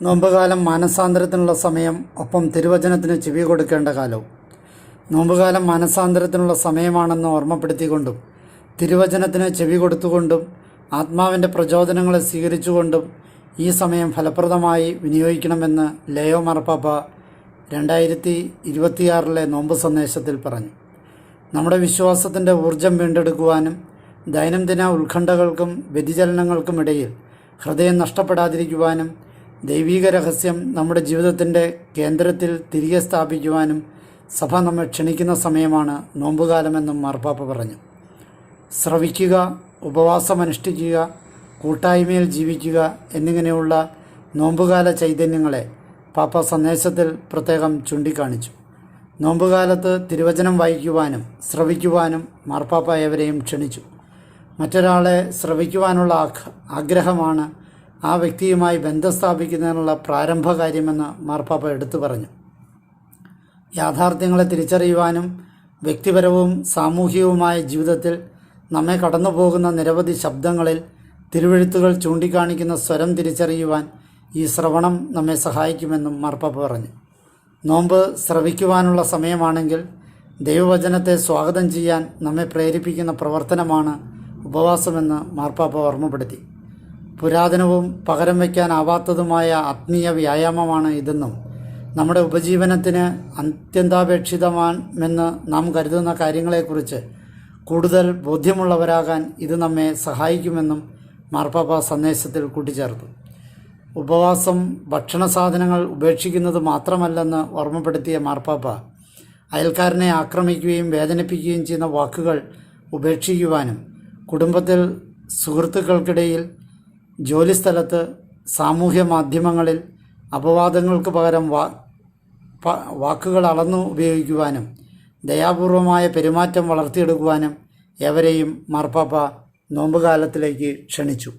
നോമ്പുകാലം മാനസാന്തരത്തിനുള്ള സമയം, ഒപ്പം തിരുവചനത്തിന് ചെവി കൊടുക്കേണ്ട കാലവും. നോമ്പുകാലം മാനസാന്തരത്തിനുള്ള സമയമാണെന്ന് ഓർമ്മപ്പെടുത്തിക്കൊണ്ടും തിരുവചനത്തിന് ചെവി കൊടുത്തുകൊണ്ടും ആത്മാവിൻ്റെ പ്രചോദനങ്ങളെ സ്വീകരിച്ചുകൊണ്ടും ഈ സമയം ഫലപ്രദമായി വിനിയോഗിക്കണമെന്ന് ലയോ മാർപ്പാപ്പ 2026 നോമ്പ് സന്ദേശത്തിൽ പറഞ്ഞു. നമ്മുടെ വിശ്വാസത്തിൻ്റെ ഊർജം വീണ്ടെടുക്കുവാനും ദൈനംദിന ഉത്കണ്ഠകൾക്കും വ്യതിചലനങ്ങൾക്കുമിടയിൽ ഹൃദയം നഷ്ടപ്പെടാതിരിക്കുവാനും ദൈവീക രഹസ്യം നമ്മുടെ ജീവിതത്തിൻ്റെ കേന്ദ്രത്തിൽ തിരികെ സ്ഥാപിക്കുവാനും സഭ നമ്മെ ക്ഷണിക്കുന്ന സമയമാണ് നോമ്പുകാലമെന്നും മാർപ്പാപ്പ പറഞ്ഞു. ശ്രവിക്കുക, ഉപവാസമനുഷ്ഠിക്കുക, കൂട്ടായ്മയിൽ ജീവിക്കുക എന്നിങ്ങനെയുള്ള നോമ്പുകാല ചൈതന്യങ്ങളെ പാപ്പ സന്ദേശത്തിൽ പ്രത്യേകം ചൂണ്ടിക്കാണിച്ചു. നോമ്പുകാലത്ത് തിരുവചനം വായിക്കുവാനും ശ്രവിക്കുവാനും മാർപ്പാപ്പ ഏവരെയും ക്ഷണിച്ചു. മറ്റൊരാളെ ശ്രവിക്കുവാനുള്ള ആഗ്രഹമാണ് ആ വ്യക്തിയുമായി ബന്ധം സ്ഥാപിക്കുന്നതിനുള്ള പ്രാരംഭ കാര്യമെന്ന് മാർപ്പാപ്പ എടുത്തു പറഞ്ഞു. യാഥാർത്ഥ്യങ്ങളെ തിരിച്ചറിയുവാനും വ്യക്തിപരവും സാമൂഹികവുമായ ജീവിതത്തിൽ നമ്മെ കടന്നു പോകുന്ന നിരവധി ശബ്ദങ്ങളിൽ തിരുവെഴുത്തുകൾ ചൂണ്ടിക്കാണിക്കുന്ന സ്വരം തിരിച്ചറിയുവാൻ ഈ ശ്രവണം നമ്മെ സഹായിക്കുമെന്നും മാർപ്പാപ്പ പറഞ്ഞു. നോമ്പ് ശ്രവിക്കുവാനുള്ള സമയമാണെങ്കിൽ ദൈവവചനത്തെ സ്വാഗതം ചെയ്യാൻ നമ്മെ പ്രേരിപ്പിക്കുന്ന പ്രവർത്തനമാണ് ഉപവാസമെന്ന് മാർപ്പാപ്പ ഓർമ്മപ്പെടുത്തി. പുരാതനവും പകരം വയ്ക്കാനാവാത്തതുമായ ആത്മീയ വ്യായാമമാണ് ഇതെന്നും നമ്മുടെ ഉപജീവനത്തിന് അത്യന്താപേക്ഷിതമാണെന്ന് നാം കരുതുന്ന കാര്യങ്ങളെക്കുറിച്ച് കൂടുതൽ ബോധ്യമുള്ളവരാകാൻ ഇത് നമ്മെ സഹായിക്കുമെന്നും മാർപ്പാപ്പ സന്ദേശത്തിൽ കൂട്ടിച്ചേർത്തു. ഉപവാസം ഭക്ഷണ സാധനങ്ങൾ ഉപേക്ഷിക്കുന്നത് മാത്രമല്ലെന്ന് ഓർമ്മപ്പെടുത്തിയ മാർപ്പാപ്പ അയൽക്കാരനെ ആക്രമിക്കുകയും വേദനിപ്പിക്കുകയും ചെയ്യുന്ന വാക്കുകൾ ഉപേക്ഷിക്കുവാനും കുടുംബത്തിൽ, സുഹൃത്തുക്കൾക്കിടയിൽ, ജോലിസ്ഥലത്ത്, സാമൂഹ്യ മാധ്യമങ്ങളിൽ അപവാദങ്ങൾക്ക് പകരം വാക്കുകൾ അളന്നു ഉപയോഗിക്കുവാനും ദയാപൂർവമായ പെരുമാറ്റം വളർത്തിയെടുക്കുവാനും ഏവരെയും മാർപ്പാപ്പ നോമ്പുകാലത്തിലേക്ക് ക്ഷണിച്ചു.